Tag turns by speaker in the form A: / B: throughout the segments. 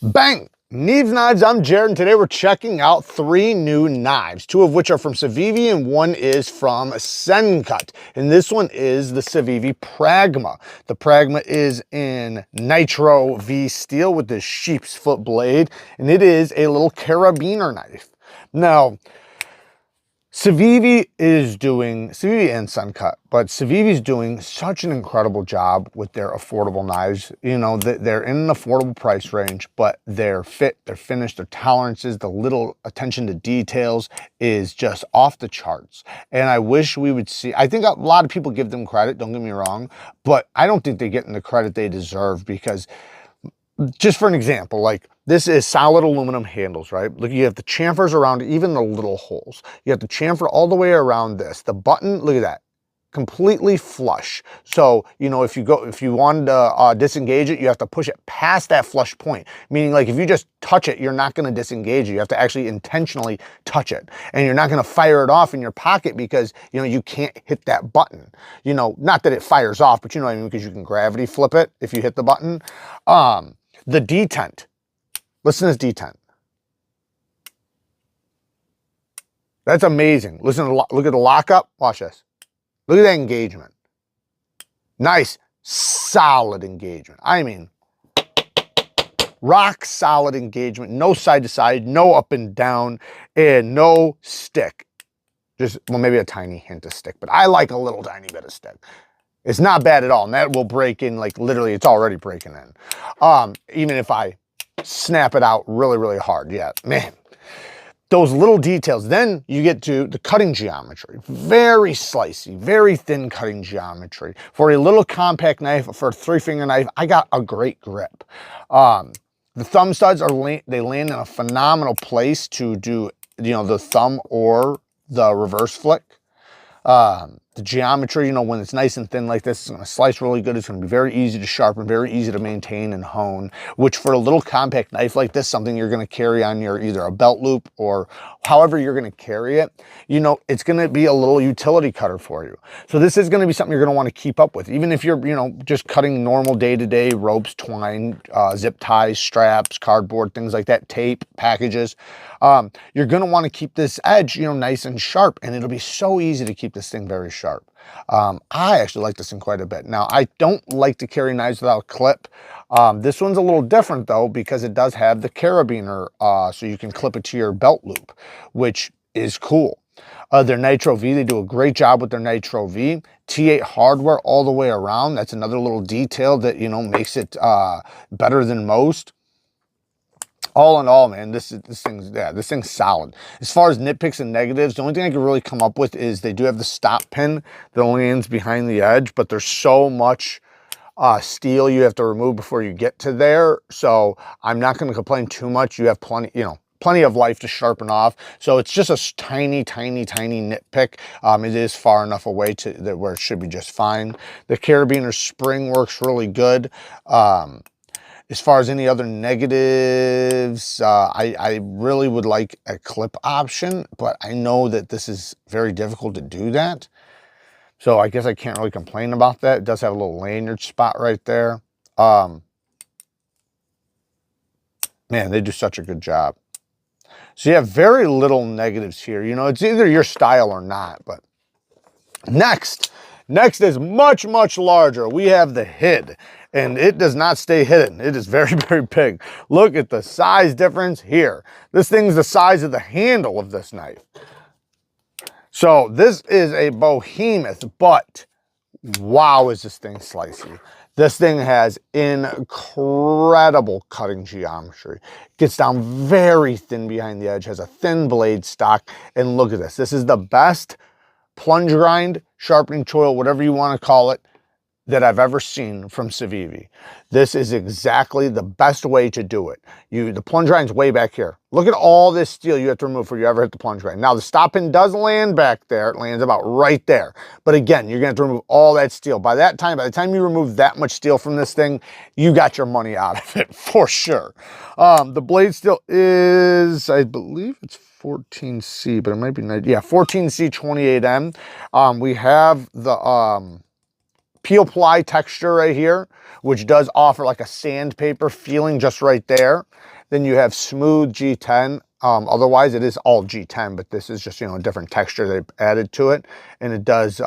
A: Bang! Neeves Knives, I'm Jared, and today we're checking out 3 new knives, 2 of which are from Civivi and 1 is from Sencut. And this one is the Civivi PRAGMA. The PRAGMA is in nitro V steel with this sheep's foot blade, and it is a little carabiner knife. Now, Civivi and Sencut, but Civivi's doing such an incredible job with their affordable knives. You know, they're in an affordable price range, but their fit, their finish, their tolerances, the little attention to details is just off the charts. And I wish we would see, I think a lot of people give them credit, don't get me wrong, but I don't think they're getting the credit they deserve because, just for an example, like this is solid aluminum handles, right? Look, you have the chamfers around even the little holes. You have the chamfer all the way around this. The button, look at that, completely flush. So, you know, if you wanted to disengage it, you have to push it past that flush point. Meaning, like, if you just touch it, you're not going to disengage it. You have to actually intentionally touch it. And you're not going to fire it off in your pocket because, you know, you can't hit that button. You know, not that it fires off, but you know what I mean, because you can gravity flip it if you hit the button. The detent. Listen to this detent. That's amazing. Listen to look at the lockup. Watch this. Look at that engagement. Nice, solid engagement. I mean, rock solid engagement. No side to side, no up and down, and no stick. Just, well, maybe a tiny hint of stick, but I like a little tiny bit of stick. It's not bad at all, and that will break in, like, literally, it's already breaking in. Even if I snap it out really, really hard. Yeah, man. Those little details. Then you get to the cutting geometry. Very slicey, very thin cutting geometry. For a little compact knife, for a 3-finger knife, I got a great grip. The thumb studs, they land in a phenomenal place to do, you know, the thumb or the reverse flick. The geometry, you know, when it's nice and thin like this, it's going to slice really good. It's going to be very easy to sharpen, very easy to maintain and hone, which for a little compact knife like this, something you're going to carry on your either a belt loop or however you're going to carry it, you know, it's going to be a little utility cutter for you. So this is going to be something you're going to want to keep up with, even if you're, you know, just cutting normal day-to-day ropes, twine, zip ties, straps, cardboard, things like that, tape, packages. You're going to want to keep this edge, you know, nice and sharp, and it'll be so easy to keep this thing very sharp. I actually like this thing quite a bit. Now, I don't like to carry knives without a clip. This one's a little different though, because it does have the carabiner, so you can clip it to your belt loop, which is cool. Their Nitro V, they do a great job with their Nitro V. T8 hardware all the way around. That's another little detail that, you know, makes it better than most. All in all, man, this thing's solid. As far as nitpicks and negatives, the only thing I can really come up with is they do have the stop pin that lands behind the edge, but there's so much steel you have to remove before you get to there. So I'm not going to complain too much. You have plenty, you know, plenty of life to sharpen off. So it's just a tiny, tiny, tiny nitpick. It is far enough away to that where it should be just fine. The carabiner spring works really good. As far as any other negatives, I really would like a clip option, but I know that this is very difficult to do that. So I guess I can't really complain about that. It does have a little lanyard spot right there. Man, they do such a good job. So you have very little negatives here. You know, it's either your style or not, but next is much, much larger. We have the HID. And it does not stay hidden. It is very, very big. Look at the size difference here. This thing's the size of the handle of this knife. So this is a behemoth, but wow, is this thing slicey. This thing has incredible cutting geometry. Gets down very thin behind the edge, has a thin blade stock, and look at this. This is the best plunge grind, sharpening choil, whatever you want to call it, that I've ever seen from Civivi. This is exactly the best way to do it. The plunge grind's way back here. Look at all this steel you have to remove before you ever hit the plunge grind. Now the stop pin does land back there. It lands about right there. But again, you're gonna have to remove all that steel. By the time you remove that much steel from this thing, you got your money out of it for sure. The blade steel is, I believe it's 14C, but it might be, yeah, 14C 28M. We have the, peel ply texture right here, which does offer like a sandpaper feeling just right there. Then you have smooth G10. Otherwise it is all G10, but this is just, you know, a different texture they've added to it. And it does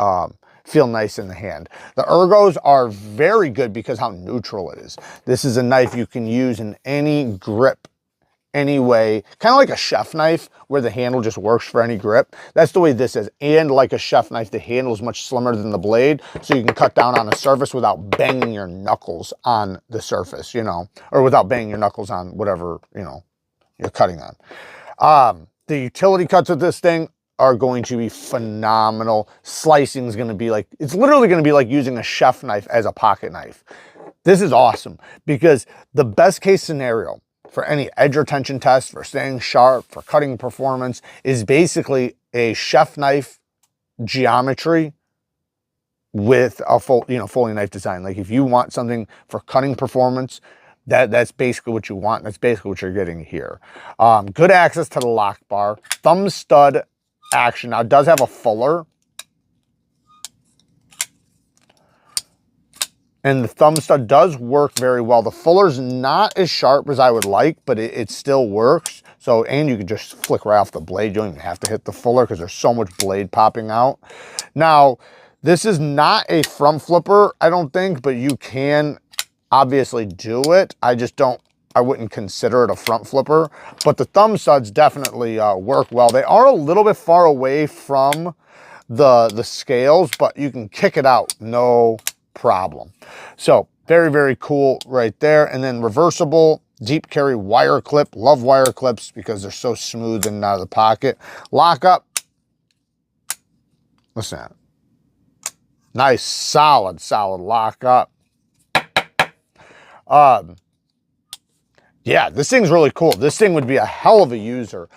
A: feel nice in the hand. The ergos are very good because how neutral it is. This is a knife you can use in any grip, any way, kind of like a chef knife where the handle just works for any grip. That's the way this is. And like a chef knife, the handle is much slimmer than the blade, so you can cut down on a surface without banging your knuckles on the surface, you know, or without banging your knuckles on whatever, you know, you're cutting on. The utility cuts with this thing are going to be phenomenal. Slicing is going to be like, it's literally going to be like using a chef knife as a pocket knife. This is awesome because the best case scenario for any edge retention test, for staying sharp, for cutting performance, is basically a chef knife geometry with a full, you know, Foley knife design. Like if you want something for cutting performance, that's basically what you want. That's basically what you're getting here. Good access to the lock bar, thumb stud action. Now it does have a fuller, and the thumb stud does work very well. The fuller's not as sharp as I would like, but it still works. So, and you can just flick right off the blade. You don't even have to hit the fuller because there's so much blade popping out. Now, this is not a front flipper, I don't think, but you can obviously do it. I wouldn't consider it a front flipper, but the thumb studs definitely work well. They are a little bit far away from the scales, but you can kick it out, no problem. So very, very cool right there. And then reversible deep carry wire clip. Love wire clips because they're so smooth and out of the pocket. Lock up. Listen to that. Nice, solid lock up. Yeah, this thing's really cool. This thing would be a hell of a user.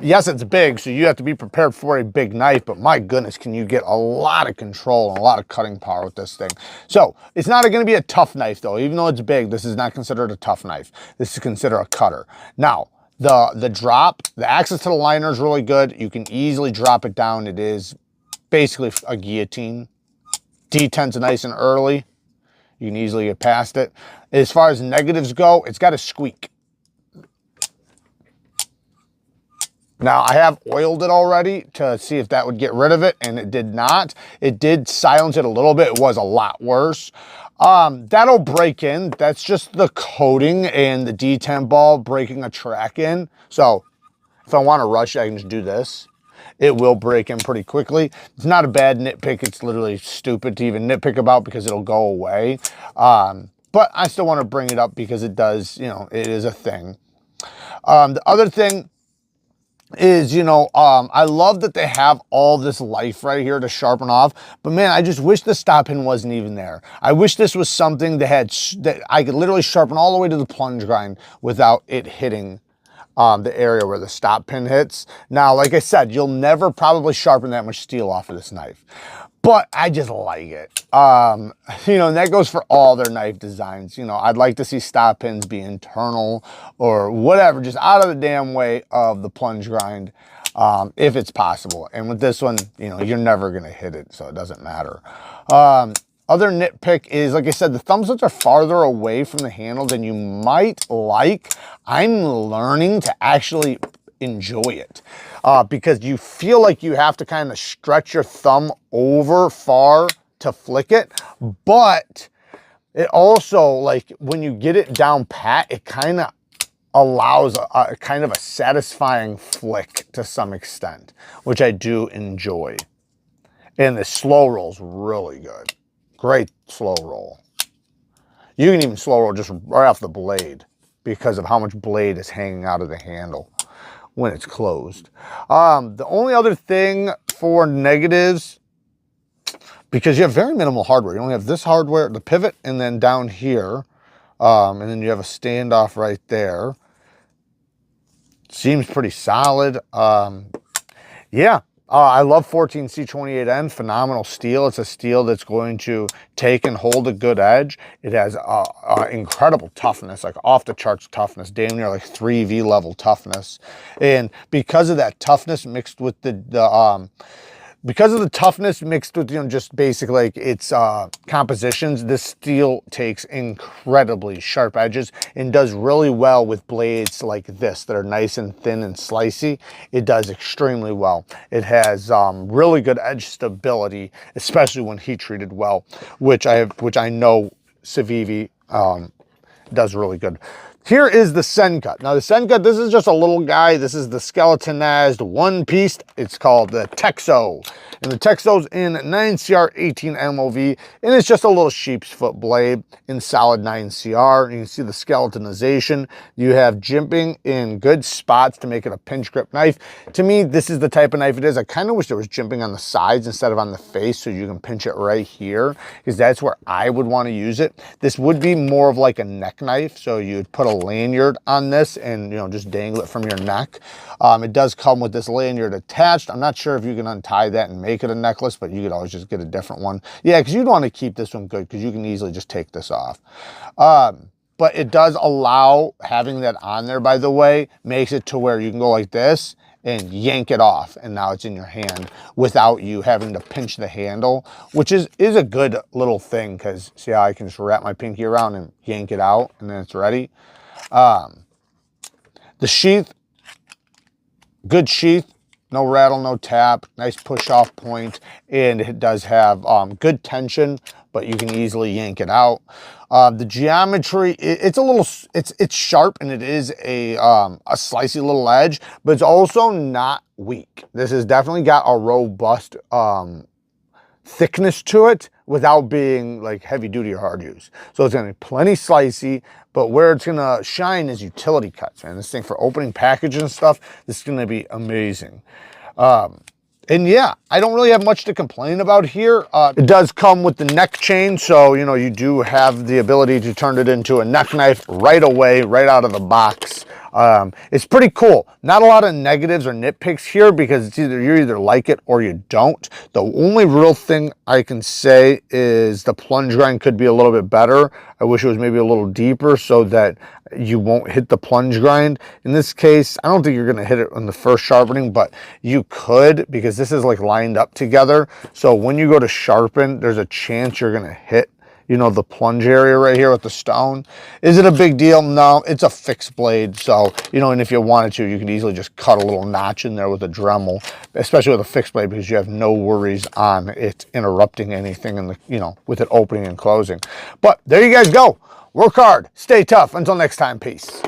A: Yes, it's big, so you have to be prepared for a big knife, but my goodness, can you get a lot of control and a lot of cutting power with this thing. So it's not going to be a tough knife though. Even though it's big, this is not considered a tough knife. This is considered a cutter. Now, the drop, the access to the liner is really good. You can easily drop it down. It is basically a guillotine. D10's nice and early. You can easily get past it. As far as negatives go, it's got a squeak. Now, I have oiled it already to see if that would get rid of it, and it did not. It did silence it a little bit. It was a lot worse. That'll break in. That's just the coating and the D10 ball breaking a track in. So if I want to rush, I can just do this. It will break in pretty quickly. It's not a bad nitpick. It's literally stupid to even nitpick about because it'll go away. But I still want to bring it up because it does, you know, it is a thing. The other thing is, you know, I love that they have all this life right here to sharpen off, but man, I just wish the stop pin wasn't even there. I wish this was something that I could literally sharpen all the way to the plunge grind without it hitting the area where the stop pin hits. Now, like I said, you'll never probably sharpen that much steel off of this knife, but I just like it. You know, and that goes for all their knife designs. You know, I'd like to see stop pins be internal or whatever, just out of the damn way of the plunge grind, if it's possible. And with this one, you know, you're never going to hit it, so it doesn't matter. Other nitpick is, like I said, the thumb studs are farther away from the handle than you might like. I'm learning to actually enjoy it because you feel like you have to kind of stretch your thumb over far to flick it, but it also, like, when you get it down pat, it kind of allows a kind of a satisfying flick to some extent, which I do enjoy. And the slow roll's really good. Great slow roll. You can even slow roll just right off the blade because of how much blade is hanging out of the handle when it's closed. The only other thing for negatives, because you have very minimal hardware. You only have this hardware, the pivot, and then down here, and then you have a standoff right there. Seems pretty solid. Yeah. I love 14C28N, phenomenal steel. It's a steel that's going to take and hold a good edge. It has incredible toughness, like off the charts toughness, damn near like 3V level toughness. And because of that toughness mixed with the because of the toughness mixed with, you know, just basically like its compositions, this steel takes incredibly sharp edges and does really well with blades like this that are nice and thin and slicey. It does extremely well. It has really good edge stability, especially when heat treated well, which I know Civivi does really good. Here is the Sencut. Now the Sencut, this is just a little guy. This is the skeletonized one piece. It's called the texo. And the texo's in 9CR18 MOV, and it's just a little sheep's foot blade in solid 9CR. You can see the skeletonization. You have jimping in good spots to make it a pinch grip knife. To me, this is the type of knife it is. I kind of wish there was jimping on the sides instead of on the face, so you can pinch it right here, because that's where I would want to use it. This would be more of like a neck knife, so you'd put a lanyard on this and, you know, just dangle it from your neck. It does come with this lanyard attached. I'm not sure if you can untie that and make it a necklace, but you could always just get a different one. Yeah, because you'd want to keep this one good, because you can easily just take this off. But it does allow having that on there, by the way, makes it to where you can go like this and yank it off, and now it's in your hand without you having to pinch the handle, which is a good little thing, because see how I can just wrap my pinky around and yank it out, and then it's ready. The sheath, good sheath, no rattle, no tap, nice push-off point, and it does have good tension, but you can easily yank it out. The geometry, it's a little, it's sharp, and it is a slicey little edge, but it's also not weak. This has definitely got a robust thickness to it without being like heavy duty or hard use. So it's gonna be plenty slicey, but where it's gonna shine is utility cuts, man. This thing for opening packages and stuff, this is gonna be amazing. And yeah, I don't really have much to complain about here. It does come with the neck chain, so, you know, you do have the ability to turn it into a neck knife right away, right out of the box. It's pretty cool. Not a lot of negatives or nitpicks here, because it's either you either like it or you don't. The only real thing I can say is the plunge grind could be a little bit better. I wish it was maybe a little deeper so that you won't hit the plunge grind. In this case, I don't think you're gonna hit it on the first sharpening, but you could, because this is like lined up together. So when you go to sharpen, there's a chance you're gonna hit, you know, the plunge area right here with the stone. Is it a big deal? No, it's a fixed blade. So, you know, and if you wanted to, you could easily just cut a little notch in there with a Dremel, especially with a fixed blade, because you have no worries on it interrupting anything in the, you know, with it opening and closing. But there you guys go. Work hard, stay tough. Until next time, peace.